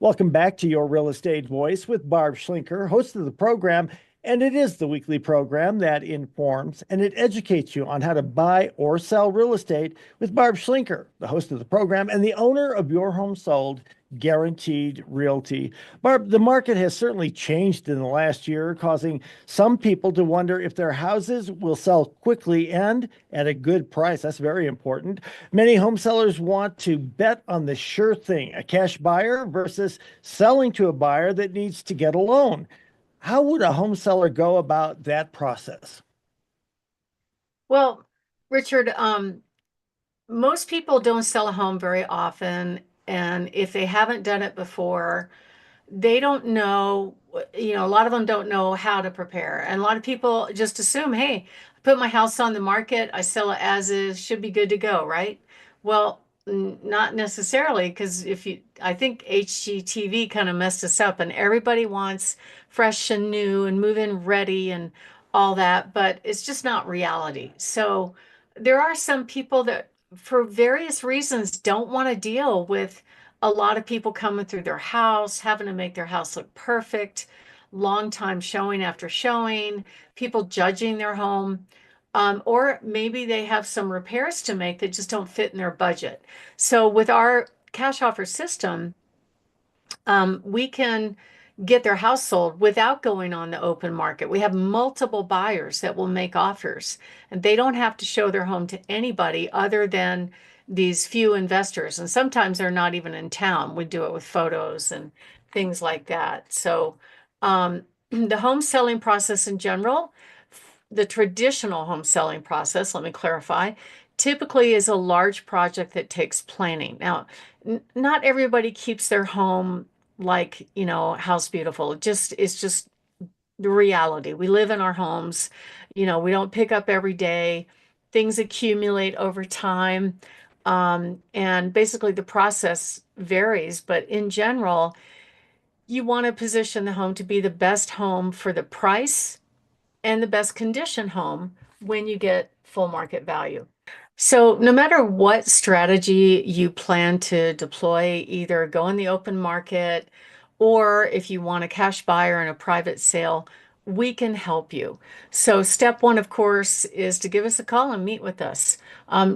Welcome back to Your Real Estate Voice with Barb Schlinker, host of the program. And it is the weekly program that informs and it educates you on how to buy or sell real estate with Barb Schlinker, the host of the program and the owner of Your Home Sold Guaranteed Realty. Barb, the market has certainly changed in the last year, causing some people to wonder if their houses will sell quickly and at a good price. That's very important. Many home sellers want to bet on the sure thing, a cash buyer versus selling to a buyer that needs to get a loan. How would a home seller go about that process? Well, Richard, most people don't sell a home very often, and if they haven't done it before, they don't know, a lot of them don't know how to prepare. And a lot of people just assume, hey, I put my house on the market, I sell it as is, should be good to go, right? Well, not necessarily, because I think HGTV kind of messed us up, and everybody wants fresh and new and move-in ready and all that, but it's just not reality. So there are some people that, for various reasons, don't want to deal with a lot of people coming through their house, having to make their house look perfect, long time showing after showing, people judging their home. Or maybe they have some repairs to make that just don't fit in their budget. So with our cash offer system, we can get their house sold without going on the open market. We have multiple buyers that will make offers, and they don't have to show their home to anybody other than these few investors. And sometimes they're not even in town. We do it with photos and things like that. So, the home selling process in general, the traditional home selling process, let me clarify, typically is a large project that takes planning. Now, not everybody keeps their home like, house beautiful. It's just the reality. We live in our homes, we don't pick up every day. Things accumulate over time. And basically the process varies, but in general, you want to position the home to be the best home for the price and the best condition home when you get full market value. So no matter what strategy you plan to deploy, either go in the open market or if you want a cash buyer and a private sale, we can help you. So step one, of course, is to give us a call and meet with us.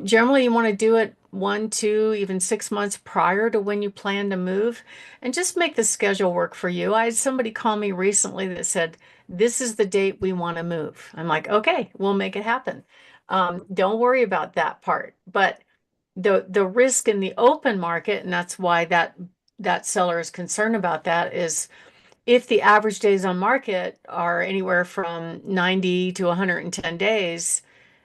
Generally, you want to do it 1, 2, even 6 months prior to when you plan to move and just make the schedule work for you. I had somebody call me recently that said, this is the date we want to move. I'm like, okay, we'll make it happen. Don't worry about that part. But the risk in the open market, and that's why that seller is concerned about that, is if the average days on market are anywhere from 90 to 110 days,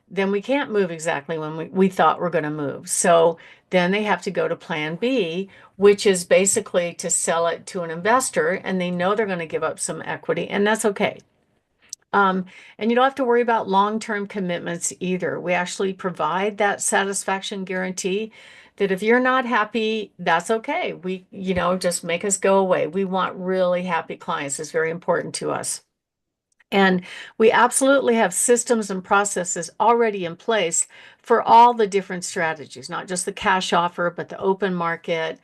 then we can't move exactly when we thought we're going to move. So then they have to go to plan B, which is basically to sell it to an investor, and they know they're going to give up some equity, and that's okay. And you don't have to worry about long-term commitments either. We actually provide that satisfaction guarantee that if you're not happy, that's okay. Just make us go away. We want really happy clients. It's very important to us. And we absolutely have systems and processes already in place for all the different strategies, not just the cash offer, but the open market.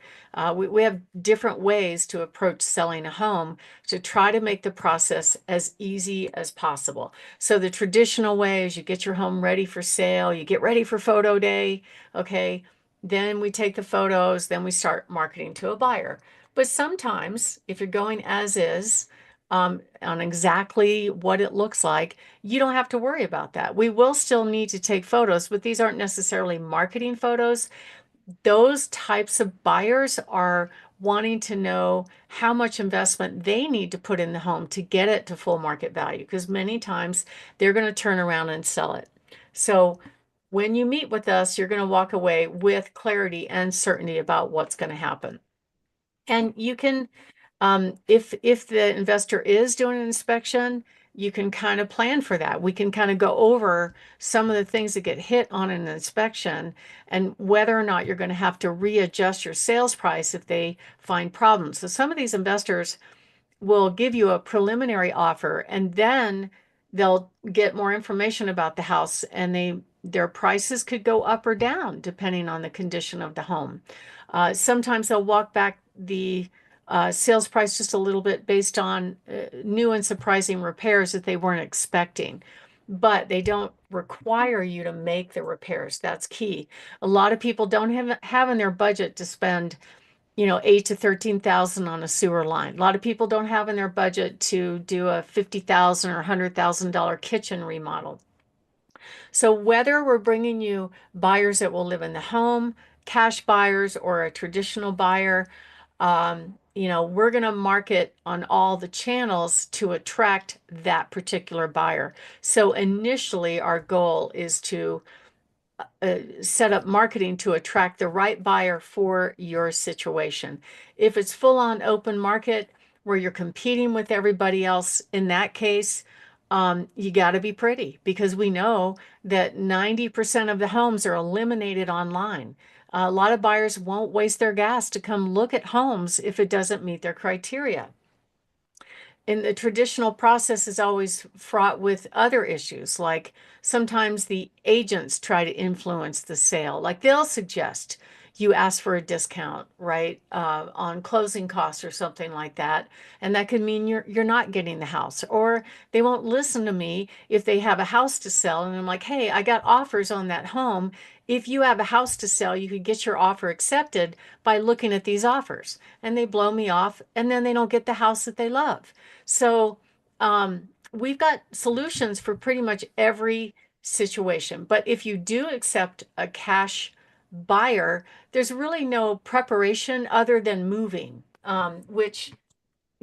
We have different ways to approach selling a home to try to make the process as easy as possible. So the traditional way is you get your home ready for sale, you get ready for photo day, okay? Then we take the photos, then we start marketing to a buyer. But sometimes, if you're going as is, on exactly what it looks like, you don't have to worry about that. We will still need to take photos, but these aren't necessarily marketing photos. Those types of buyers are wanting to know how much investment they need to put in the home to get it to full market value, because many times they're going to turn around and sell it. So when you meet with us, you're going to walk away with clarity and certainty about what's going to happen. And you can if the investor is doing an inspection, you can kind of plan for that. We can kind of go over some of the things that get hit on an inspection and whether or not you're going to have to readjust your sales price if they find problems. So some of these investors will give you a preliminary offer and then they'll get more information about the house, and their prices could go up or down depending on the condition of the home. Sometimes they'll walk back the sales price just a little bit based on new and surprising repairs that they weren't expecting. But they don't require you to make the repairs. That's key. A lot of people don't have in their budget to spend, 8 to 13,000 on a sewer line. A lot of people don't have in their budget to do a 50,000 or $100,000 kitchen remodel. So whether we're bringing you buyers that will live in the home, cash buyers, or a traditional buyer, we're going to market on all the channels to attract that particular buyer. So initially, our goal is to set up marketing to attract the right buyer for your situation. If it's full on open market where you're competing with everybody else, in that case, you got to be pretty, because we know that 90% of the homes are eliminated online. A lot of buyers won't waste their gas to come look at homes if it doesn't meet their criteria. And the traditional process is always fraught with other issues, like sometimes the agents try to influence the sale. Like they'll suggest you ask for a discount, right, on closing costs or something like that, and that could mean you're not getting the house. Or they won't listen to me if they have a house to sell, and I'm like, hey, I got offers on that home. If you have a house to sell, you could get your offer accepted by looking at these offers. And they blow me off, and then they don't get the house that they love. So we've got solutions for pretty much every situation. But if you do accept a cash buyer, there's really no preparation other than moving, which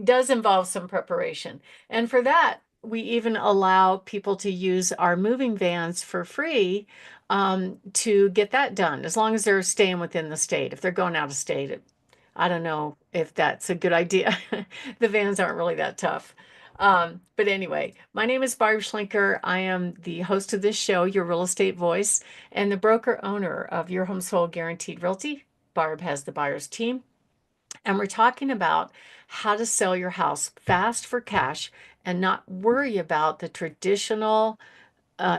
does involve some preparation. And for that, we even allow people to use our moving vans for free to get that done, as long as they're staying within the state. If they're going out of state, I don't know if that's a good idea. The vans aren't really that tough. But anyway, my name is Barb Schlinker. I am the host of this show, Your Real Estate Voice, and the broker owner of Your Home Sold Guaranteed Realty. Barb has the buyer's team. And we're talking about how to sell your house fast for cash and not worry about the traditional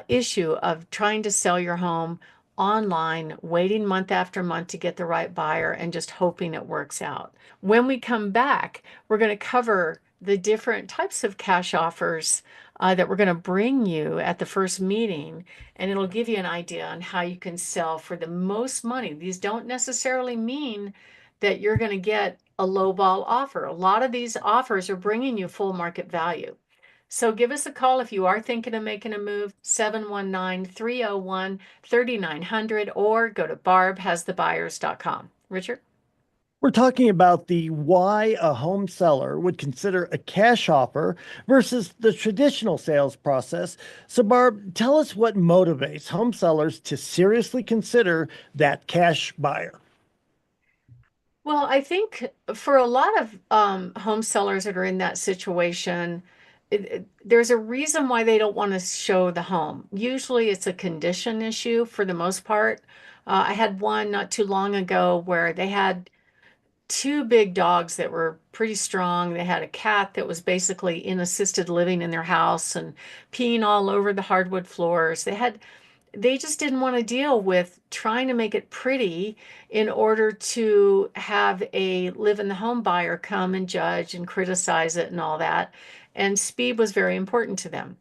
issue of trying to sell your home online, waiting month after month to get the right buyer and just hoping it works out. When we come back, we're going to cover the different types of cash offers that we're going to bring you at the first meeting, and it'll give you an idea on how you can sell for the most money. These don't necessarily mean that you're going to get a lowball offer. A lot of these offers are bringing you full market value. So give us a call if you are thinking of making a move, 719-301-3900, or go to barbhasthebuyers.com. Richard? We're talking about the why a home seller would consider a cash offer versus the traditional sales process. So, Barb, tell us what motivates home sellers to seriously consider that cash buyer. Well, I think for a lot of home sellers that are in that situation, there's a reason why they don't want to show the home. Usually it's a condition issue for the most part. I had one not too long ago where they had two big dogs that were pretty strong. They had a cat that was basically in assisted living in their house and peeing all over the hardwood floors. They just didn't want to deal with trying to make it pretty in order to have a live in the home buyer come and judge and criticize it and all that. And speed was very important to them.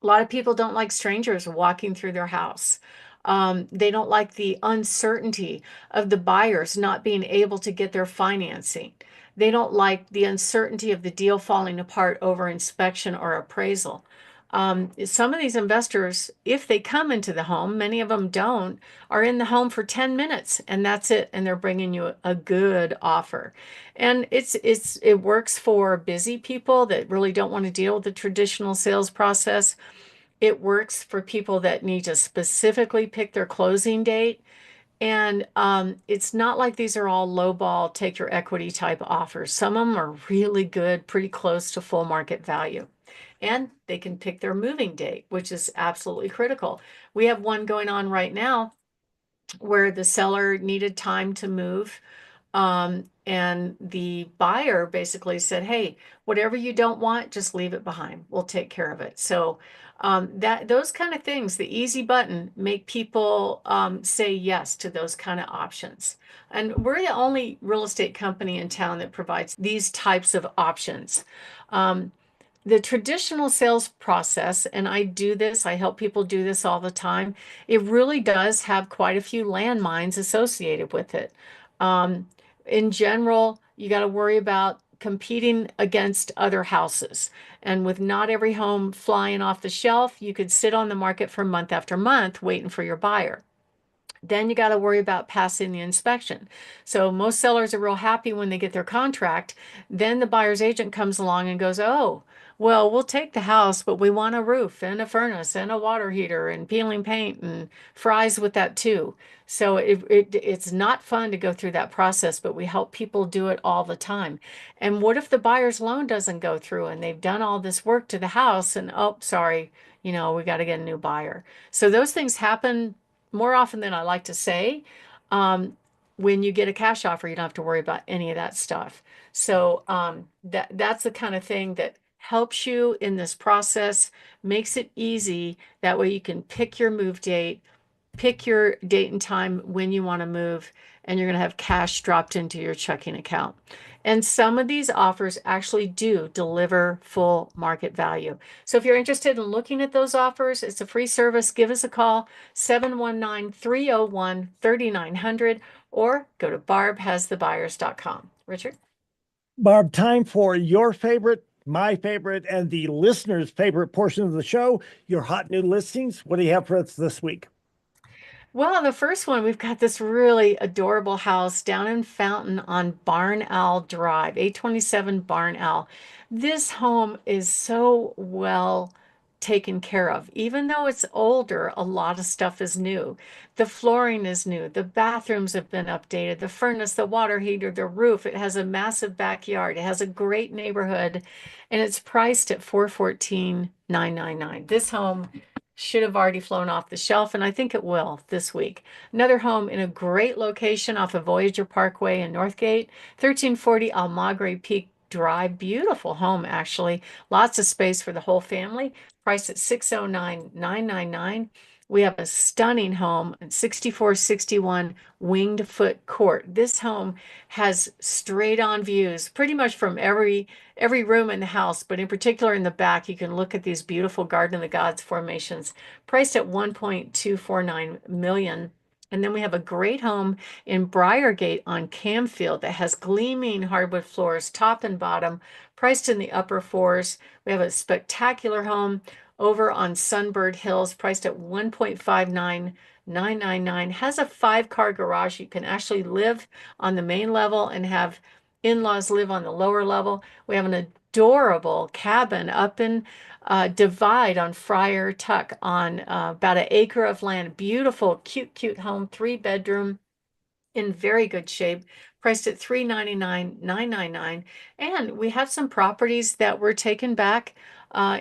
A lot of people don't like strangers walking through their house. They don't like the uncertainty of the buyers not being able to get their financing. They don't like the uncertainty of the deal falling apart over inspection or appraisal. Some of these investors, if they come into the home, many of them don't, are in the home for 10 minutes and that's it. And they're bringing you a good offer. And it works for busy people that really don't want to deal with the traditional sales process. It works for people that need to specifically pick their closing date. And it's not like these are all lowball, take your equity type offers. Some of them are really good, pretty close to full market value. And they can pick their moving date, which is absolutely critical. We have one going on right now where the seller needed time to move. and the buyer basically said, "Hey, whatever you don't want, just leave it behind. We'll take care of it." So that those kind of things, the easy button, make people say yes to those kind of options. And we're the only real estate company in town that provides these types of options. Um, the traditional sales process, and I do this, I help people do this all the time, it really does have quite a few landmines associated with it. Um, in general, you got to worry about competing against other houses. And with not every home flying off the shelf, you could sit on the market for month after month waiting for your buyer. Then you got to worry about passing the inspection. So most sellers are real happy when they get their contract. Then the buyer's agent comes along and goes, "Oh, well, we'll take the house, but we want a roof and a furnace and a water heater and peeling paint and fries with that too." So it's not fun to go through that process, but we help people do it all the time. And what if the buyer's loan doesn't go through and they've done all this work to the house and, oh, sorry, we got to get a new buyer. So those things happen more often than I like to say. When you get a cash offer, you don't have to worry about any of that stuff. So that's the kind of thing that helps you in this process, makes it easy. That way you can pick your move date, pick your date and time when you want to move, and you're going to have cash dropped into your checking account. And some of these offers actually do deliver full market value. So if you're interested in looking at those offers, it's a free service. Give us a call, 719-301-3900, or go to barbhasthebuyers.com. Richard? Barb, time for your favorite, my favorite, and the listener's favorite portion of the show, your hot new listings. What do you have for us this week? Well, the first one, we've got this really adorable house down in Fountain on Barn Owl Drive, 827 Barn Owl. This home is so well taken care of. Even though it's older, a lot of stuff is new. The flooring is new. The bathrooms have been updated. The furnace, the water heater, the roof. It has a massive backyard. It has a great neighborhood, and it's priced at $414,999. This home should have already flown off the shelf, and I think it will this week. Another home in a great location off of Voyager Parkway in Northgate, 1340 Almagre Peak Drive. Beautiful home, actually. Lots of space for the whole family. Price at $609,999. We have a stunning home at 6461 Winged Foot Court. This home has straight on views pretty much from every room in the house, but in particular in the back, you can look at these beautiful Garden of the Gods formations, priced at 1.249 million. And then we have a great home in Briargate on Camfield that has gleaming hardwood floors, top and bottom, priced in the upper fours. We have a spectacular home over on Sunbird Hills, priced at 1.59999. Has a 5-car garage. You can actually live on the main level and have in-laws live on the lower level. We have an adorable cabin up in Divide on Friar Tuck on about an acre of land. Beautiful, cute, cute home, 3-bedroom in very good shape, priced at $399,999. And we have some properties that were taken back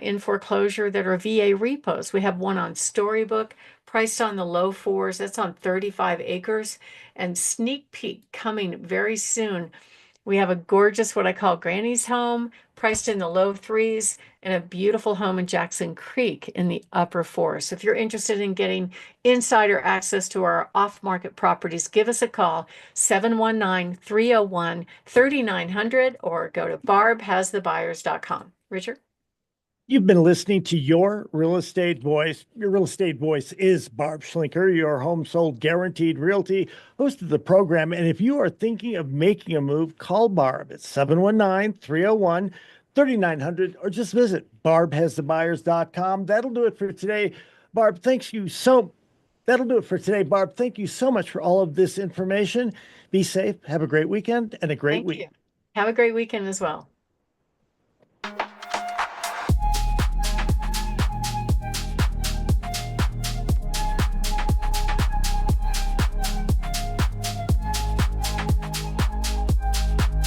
in foreclosure that are VA repos. We have one on Storybook, priced on the low fours. That's on 35 acres. And sneak peek coming very soon. We have a gorgeous, what I call Granny's home, priced in the low threes, and a beautiful home in Jackson Creek in the upper fours. So if you're interested in getting insider access to our off-market properties, give us a call, 719-301-3900, or go to barbhasthebuyers.com. Richard? You've been listening to Your Real Estate Voice. Your Real Estate Voice is Barb Schlinker, your home sold guaranteed realty, host of the program. And if you are thinking of making a move, call Barb at 719-301-3900 or just visit barbhasthebuyers.com. That'll do it for today. Barb, that'll do it for today. Barb, thank you so much for all of this information. Be safe, have a great weekend and a great Thank week. you. Have a great weekend as well.